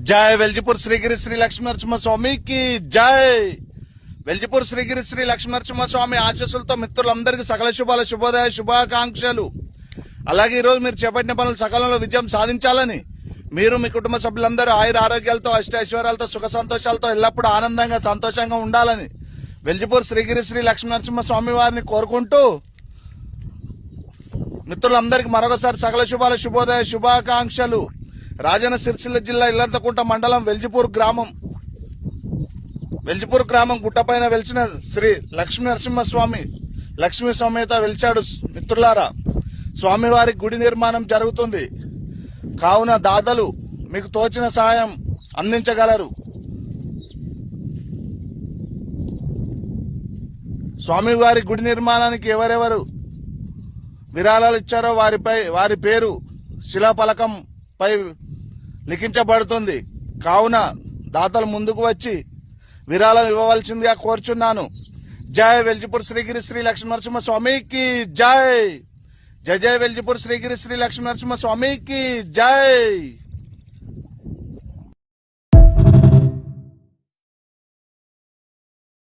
జై వెల్జిపూర్ శ్రీగిరి శ్రీ లక్ష్మీనరసింహ స్వామికి జై. వెల్జిపూర్ శ్రీగిరి శ్రీ లక్ష్మీనరసింహ స్వామి ఆశీస్సులతో మిత్రులందరికీ సకల శుభాల శుభోదయ శుభాకాంక్షలు. అలాగే ఈరోజు మీరు చేపట్టిన పనులు సకాలంలో విజయం సాధించాలని, మీరు మీ కుటుంబ సభ్యులందరూ ఆయుర ఆరోగ్యాలతో అష్టైశ్వర్యాలతో సుఖ సంతోషాలతో ఎల్లప్పుడూ ఆనందంగా సంతోషంగా ఉండాలని వెల్జిపూర్ శ్రీగిరి శ్రీ లక్ష్మీనరసింహ స్వామి వారిని కోరుకుంటూ మిత్రులందరికీ మరొకసారి సకల శుభాల శుభోదయ శుభాకాంక్షలు. రాజన్న సిరిసిల్ల జిల్లా ఇల్లంతకుంట మండలం వెల్జిపూర్ గ్రామం గుట్టపైన వెలిసిన శ్రీ లక్ష్మీనరసింహస్వామి లక్ష్మీ సమేత వెలిచాడు. మిత్రులారా, స్వామివారి గుడి నిర్మాణం జరుగుతుంది కావున దాతలు మీకు తోచిన సహాయం అందించగలరు. స్వామివారి గుడి నిర్మాణానికి ఎవరెవరు విరాళాలు ఇచ్చారో వారి పేరు శిలాఫలకంపై లిఖించబడుతుంది కావున దాతలు ముందుకు వచ్చి విరాళం ఇవ్వవలసిందిగా కోరుచున్నాను. జై వెల్జిపూర్ శ్రీగిరి శ్రీ లక్ష్మీనరసింహ స్వామికి జై. జై జై వెల్జిపూర్ శ్రీగిరి శ్రీ లక్ష్మీనరసింహ స్వామికి జై.